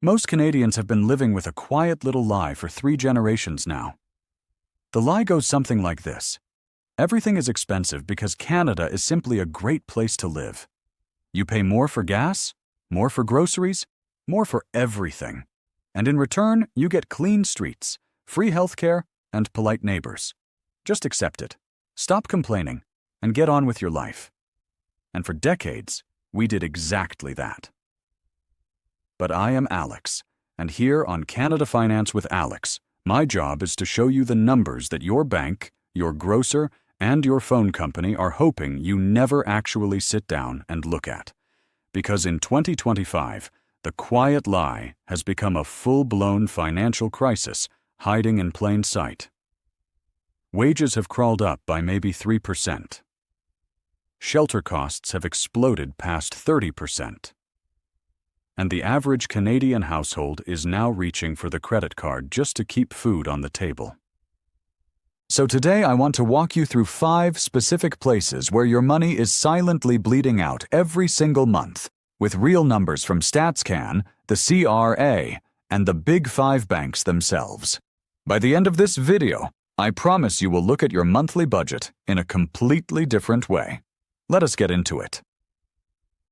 Most Canadians have been living with a quiet little lie for 3 generations now. The lie goes something like this. Everything is expensive because Canada is simply a great place to live. You pay more for gas, more for groceries, more for everything. And in return, you get clean streets, free healthcare, and polite neighbors. Just accept it. Stop complaining, and get on with your life. And for decades, we did exactly that. But I am Alex, and here on Canada Finance with Alex, my job is to show you the numbers that your bank, your grocer, and your phone company are hoping you never actually sit down and look at. Because in 2025, the quiet lie has become a full-blown financial crisis hiding in plain sight. Wages have crawled up by maybe 3%. Shelter costs have exploded past 30%. And the average Canadian household is now reaching for the credit card just to keep food on the table. So today I want to walk you through 5 specific places where your money is silently bleeding out every single month, with real numbers from StatsCan, the CRA, and the Big 5 banks themselves. By the end of this video, I promise you will look at your monthly budget in a completely different way. Let us get into it.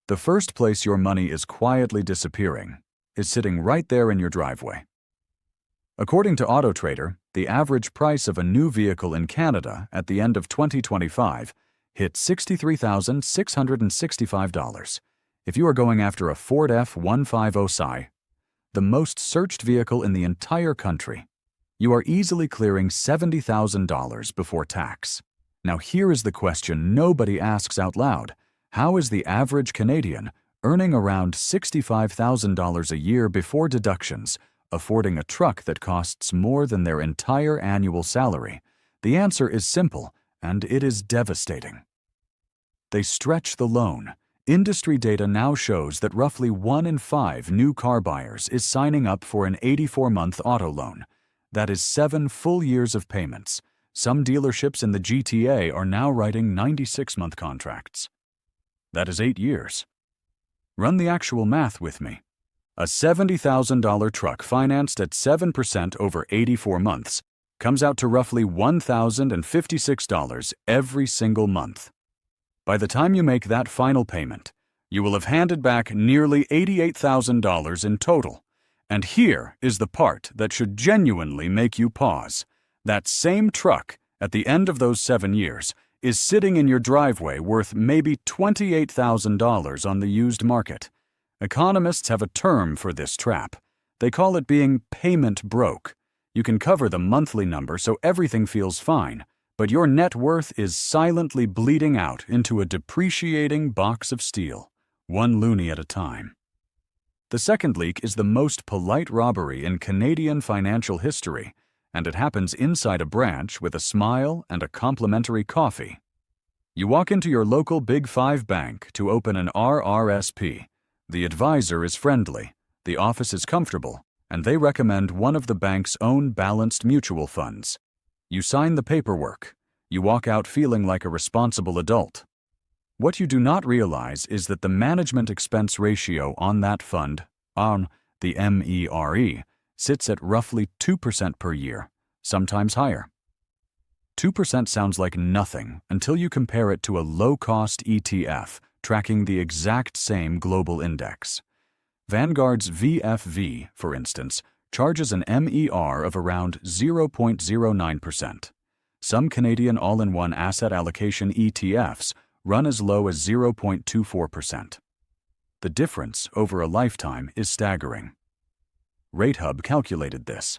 The first place your money is quietly disappearing is sitting right there in your driveway. According to AutoTrader, the average price of a new vehicle in Canada at the end of 2025 hit $63,665. If you are going after a Ford F-150 Sci, the most searched vehicle in the entire country, you are easily clearing $70,000 before tax. Now here is the question nobody asks out loud. How is the average Canadian earning around $65,000 a year before deductions, affording a truck that costs more than their entire annual salary? The answer is simple, and it is devastating. They stretch the loan. Industry data now shows that roughly 1 in 5 new car buyers is signing up for an 84-month auto loan. That is 7 full years of payments. Some dealerships in the GTA are now writing 96-month contracts. That is 8 years. Run the actual math with me. A $70,000 truck financed at 7% over 84 months comes out to roughly $1,056 every single month. By the time you make that final payment, you will have handed back nearly $88,000 in total. And here is the part that should genuinely make you pause. That same truck, at the end of those 7 years, is sitting in your driveway worth maybe $28,000 on the used market. Economists have a term for this trap. They call it being payment broke. You can cover the monthly number so everything feels fine, but your net worth is silently bleeding out into a depreciating box of steel, 1 loonie at a time. The second leak is the most polite robbery in Canadian financial history, and it happens inside a branch with a smile and a complimentary coffee. You walk into your local Big 5 bank to open an RRSP. The advisor is friendly, the office is comfortable, and they recommend one of the bank's own balanced mutual funds. You sign the paperwork. You walk out feeling like a responsible adult. What you do not realize is that the management expense ratio on that fund, on the MERE, sits at roughly 2% per year, sometimes higher. 2% sounds like nothing until you compare it to a low-cost ETF tracking the exact same global index. Vanguard's VFV, for instance, charges an MER of around 0.09%. Some Canadian all-in-one asset allocation ETFs run as low as 0.24%. The difference over a lifetime is staggering. RateHub calculated this.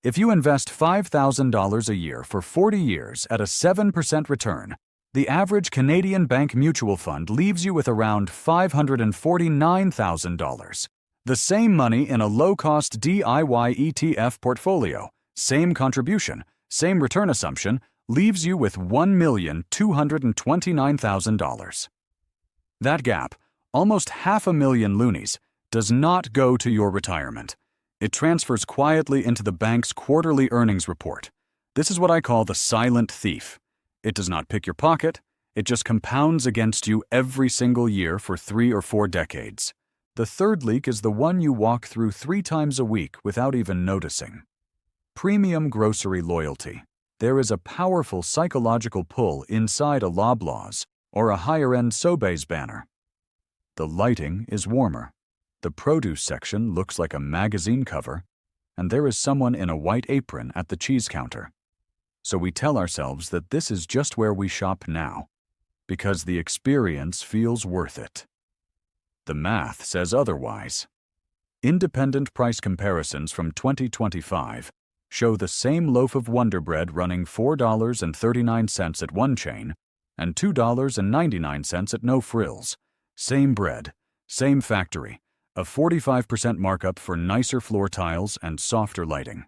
If you invest $5,000 a year for 40 years at a 7% return, the average Canadian bank mutual fund leaves you with around $549,000. The same money in a low-cost DIY ETF portfolio, same contribution, same return assumption, leaves you with $1,229,000. That gap, almost 500,000 loonies, does not go to your retirement. It transfers quietly into the bank's quarterly earnings report. This is what I call the silent thief. It does not pick your pocket. It just compounds against you every single year for 3 or 4 decades. The third leak is the one you walk through 3 times a week without even noticing. Premium grocery loyalty. There is a powerful psychological pull inside a Loblaws or a higher-end Sobeys banner. The lighting is warmer. The produce section looks like a magazine cover, and there is someone in a white apron at the cheese counter. So we tell ourselves that this is just where we shop now, because the experience feels worth it. The math says otherwise. Independent price comparisons from 2025 show the same loaf of Wonder Bread running $4.39 at one chain and $2.99 at No Frills. Same bread, same factory, a 45% markup for nicer floor tiles and softer lighting.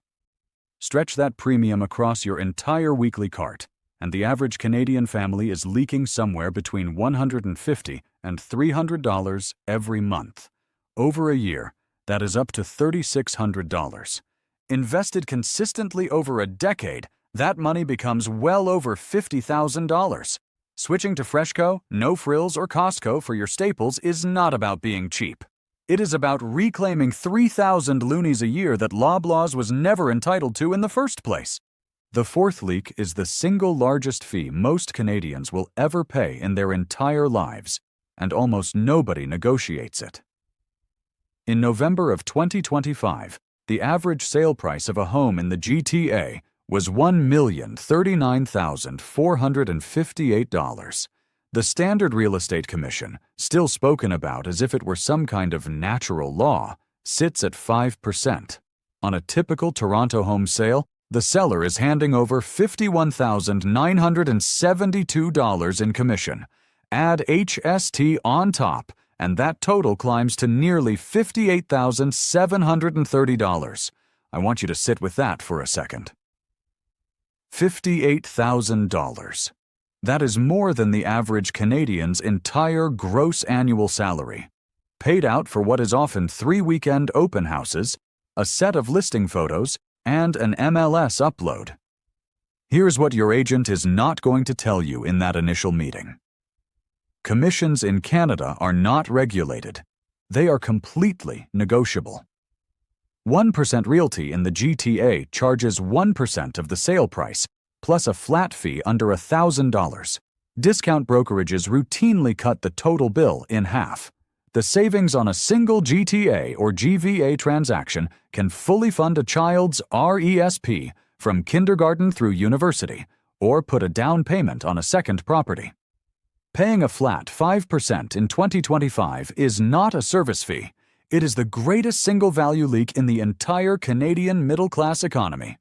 Stretch that premium across your entire weekly cart, and the average Canadian family is leaking somewhere between $150 and $300 every month. Over a year, that is up to $3,600. Invested consistently over a decade, that money becomes well over $50,000. Switching to Freshco, No Frills, or Costco for your staples is not about being cheap. It is about reclaiming 3,000 loonies a year that Loblaws was never entitled to in the first place. The fourth leak is the single largest fee most Canadians will ever pay in their entire lives, and almost nobody negotiates it. In November of 2025, the average sale price of a home in the GTA was $1,039,458. The Standard Real Estate Commission, still spoken about as if it were some kind of natural law, sits at 5%. On a typical Toronto home sale, the seller is handing over $51,972 in commission. Add HST on top, and that total climbs to nearly $58,730. I want you to sit with that for a second. $58,000. That is more than the average Canadian's entire gross annual salary, paid out for what is often 3 weekend open houses, a set of listing photos, and an MLS upload. Here's what your agent is not going to tell you in that initial meeting. Commissions in Canada are not regulated. They are completely negotiable. 1% Realty in the GTA charges 1% of the sale price, plus a flat fee under $1,000. Discount brokerages routinely cut the total bill in half. The savings on a single GTA or GVA transaction can fully fund a child's RRSP from kindergarten through university, or put a down payment on a second property. Paying a flat 5% in 2025 is not a service fee. It is the greatest single-value leak in the entire Canadian middle-class economy.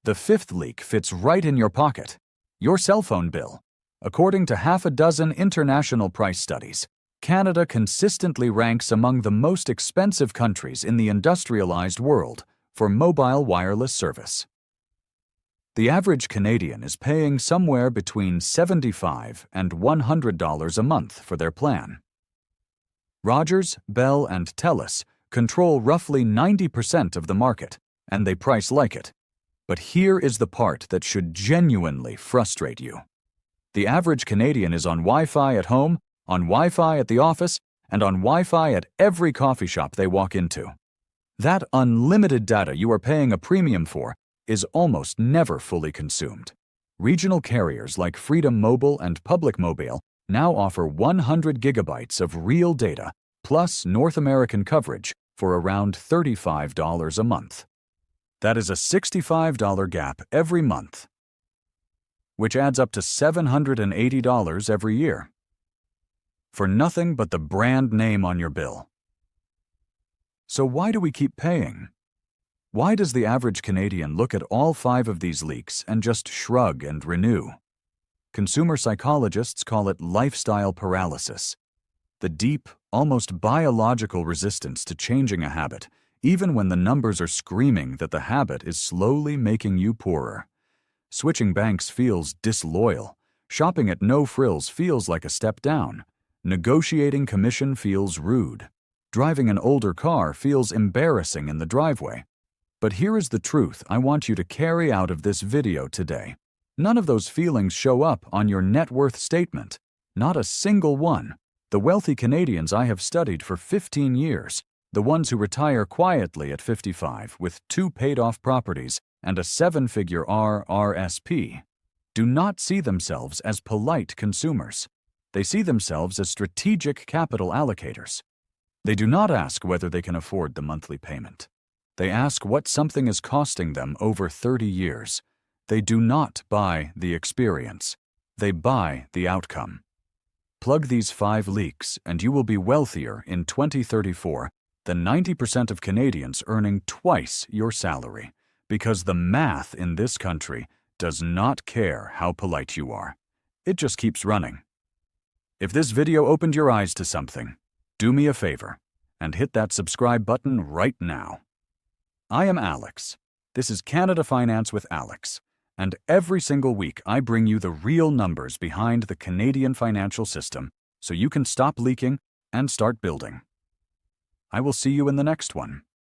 The fifth leak fits right in your pocket: your cell phone bill. According to half a dozen international price studies, Canada consistently ranks among the most expensive countries in the industrialized world for mobile wireless service. The average Canadian is paying somewhere between $75 and $100 a month for their plan. Rogers, Bell, and TELUS control roughly 90% of the market, and they price like it. But here is the part that should genuinely frustrate you. The average Canadian is on Wi-Fi at home, on Wi-Fi at the office, and on Wi-Fi at every coffee shop they walk into. That unlimited data you are paying a premium for is almost never fully consumed. Regional carriers like Freedom Mobile and Public Mobile now offer 100 gigabytes of real data plus North American coverage for around $35 a month. That is a $65 gap every month, which adds up to $780 every year, for nothing but the brand name on your bill. So why do we keep paying? Why does the average Canadian look at all 5 of these leaks and just shrug and renew? Consumer psychologists call it lifestyle paralysis. The deep, almost biological resistance to changing a habit, even when the numbers are screaming that the habit is slowly making you poorer. Switching banks feels disloyal. Shopping at No Frills feels like a step down. Negotiating commission feels rude. Driving an older car feels embarrassing in the driveway. But here is the truth I want you to carry out of this video today. None of those feelings show up on your net worth statement. Not a single one. The wealthy Canadians I have studied for 15 years, the ones who retire quietly at 55 with 2 paid-off properties and a 7-figure RRSP, do not see themselves as polite consumers. They see themselves as strategic capital allocators. They do not ask whether they can afford the monthly payment. They ask what something is costing them over 30 years. They do not buy the experience. They buy the outcome. Plug these 5 leaks and you will be wealthier in 2034 than 90% of Canadians earning twice your salary, because the math in this country does not care how polite you are. It just keeps running. If this video opened your eyes to something, do me a favor and hit that subscribe button right now. I am Alex. This is Canada Finance with Alex, and every single week I bring you the real numbers behind the Canadian financial system so you can stop leaking and start building. I will see you in the next one.